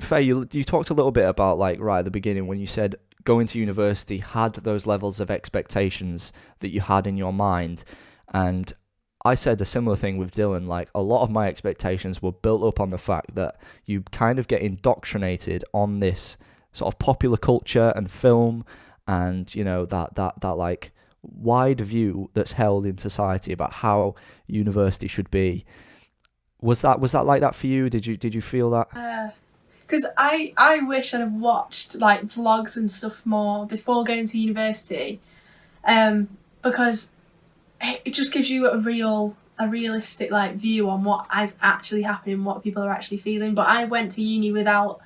Faye, you talked a little bit about, like, right at the beginning when you said going to university had those levels of expectations that you had in your mind. And I said a similar thing with Dylan. Like, a lot of my expectations were built up on the fact that you kind of get indoctrinated on this sort of popular culture and film, and, you know, that like wide view that's held in society about how university should be. Was that like that for you? Did you feel that? Because I wish I'd have watched like vlogs and stuff more before going to university, because it just gives you a realistic like view on what is actually happening, what people are actually feeling. But I went to uni without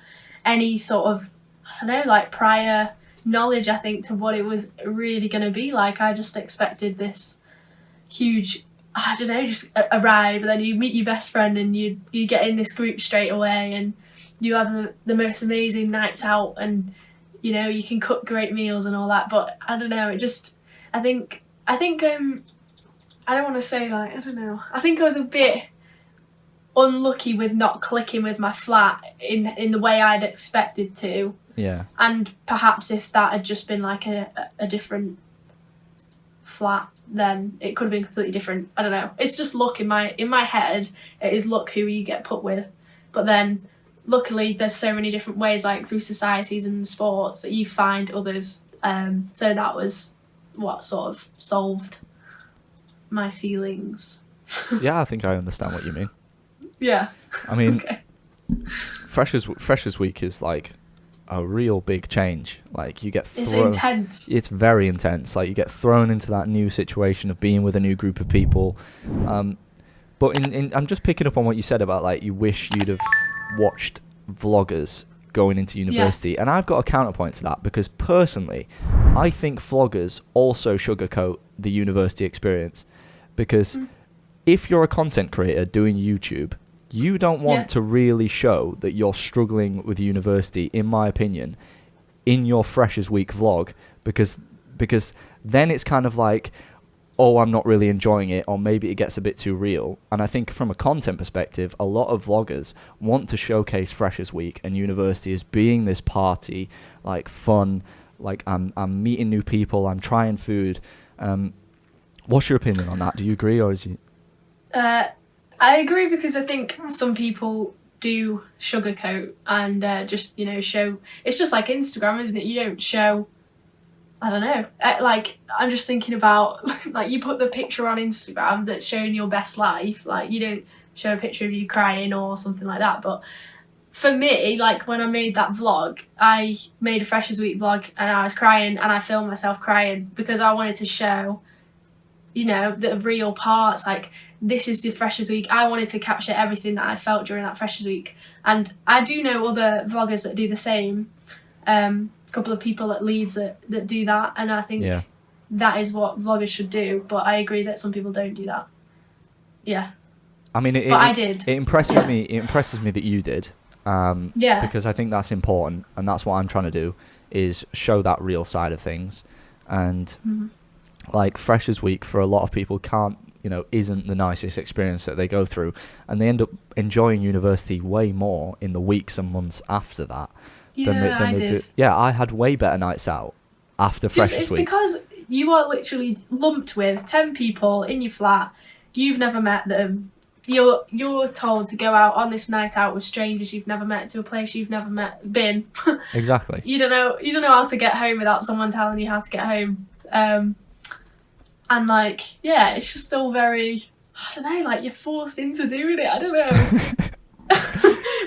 any sort of, I don't know, like prior knowledge, I think, to what it was really going to be like. I just expected this huge, I don't know, just arrive and then you meet your best friend and you get in this group straight away and you have the most amazing nights out and, you know, you can cook great meals and all that. But I don't know, I think I don't want to say, like, I don't know, I think I was a bit unlucky with not clicking with my flat in the way I'd expected to. Yeah. And perhaps if that had just been like a different flat, then it could have been completely different. I don't know. It's just luck in my head. It is luck who you get put with. But then luckily there's so many different ways, like through societies and sports, that you find others. So that was what sort of solved my feelings. Yeah, I think I understand what you mean. Yeah. I mean, okay. Freshers Week is like a real big change. Like, you get thrown. It's intense. It's very intense. Like, you get thrown into that new situation of being with a new group of people. But I'm just picking up on what you said about, like, you wish you'd have watched vloggers going into university. And I've got a counterpoint to that, because personally, I think vloggers also sugarcoat the university experience. Because if you're a content creator doing YouTube, you don't want to really show that you're struggling with university, in my opinion, in your Freshers Week vlog, because then it's kind of like, oh, I'm not really enjoying it, or maybe it gets a bit too real. And I think from a content perspective, a lot of vloggers want to showcase Freshers Week and university as being this party, like fun, like I'm meeting new people, I'm trying food. What's your opinion on that? Do you agree, or is you? I agree, because I think some people do sugarcoat and just, you know, show. It's just like Instagram, isn't it? You don't show, I don't know, like, I'm just thinking about, like, you put the picture on Instagram that's showing your best life. Like, you don't show a picture of you crying or something like that. But for me, like, when I made that vlog, I made a Freshers Week vlog and I was crying and I filmed myself crying because I wanted to show, you know, the real parts. Like, this is the Freshers Week. I wanted to capture everything that I felt during that Freshers Week. And I do know other vloggers that do the same. A couple of people at Leeds that do that. And I think that is what vloggers should do. But I agree that some people don't do that. Yeah. I mean, I did. It impresses me. It impresses me that you did. Because I think that's important. And that's what I'm trying to do, is show that real side of things. And like, Freshers Week for a lot of people isn't the nicest experience that they go through, and they end up enjoying university way more in the weeks and months after that than they do. Yeah, I had way better nights out after Freshers Week. It's because you are literally lumped with 10 people in your flat. You've never met them. You're told to go out on this night out with strangers you've never met, to a place you've never been. Exactly. You don't know how to get home without someone telling you how to get home. And like, yeah, it's just all very, I don't know, like, you're forced into doing it. I don't know.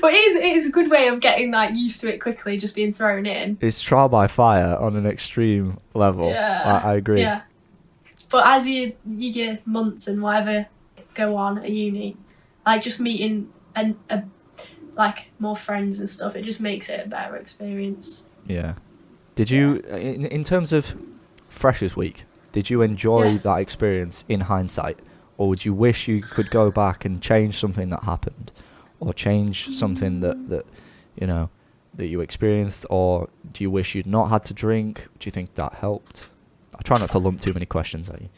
But it is a good way of getting like used to it quickly, just being thrown in. It's trial by fire on an extreme level. Yeah, I agree. Yeah. But as your months and whatever go on at uni, like, just meeting and like more friends and stuff, it just makes it a better experience. Yeah. Did you, in terms of Freshers Week, did you enjoy that experience in hindsight, or would you wish you could go back and change something that happened, or change something that you experienced, or do you wish you'd not had to drink? Do you think that helped? I try not to lump too many questions at you.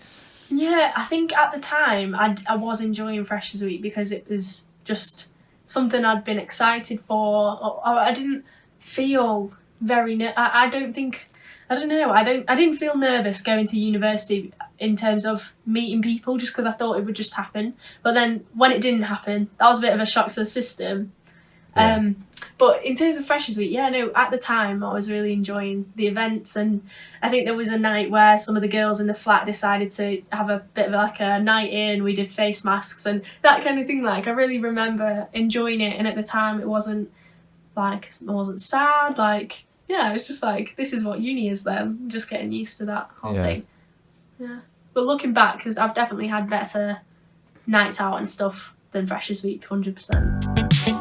Yeah, I think at the time I was enjoying Freshers Week because it was just something I'd been excited for, or I didn't feel very. I don't think. I don't know. I didn't feel nervous going to university in terms of meeting people, just because I thought it would just happen. But then when it didn't happen, that was a bit of a shock to the system. Yeah. But in terms of Freshers Week, yeah, no, at the time I was really enjoying the events, and I think there was a night where some of the girls in the flat decided to have a bit of like a night in. We did face masks and that kind of thing. Like, I really remember enjoying it, and at the time it wasn't like, I wasn't sad. Like, yeah, it's just like, this is what uni is then. Just getting used to that whole thing. Yeah. But looking back, because I've definitely had better nights out and stuff than Freshers Week, 100%.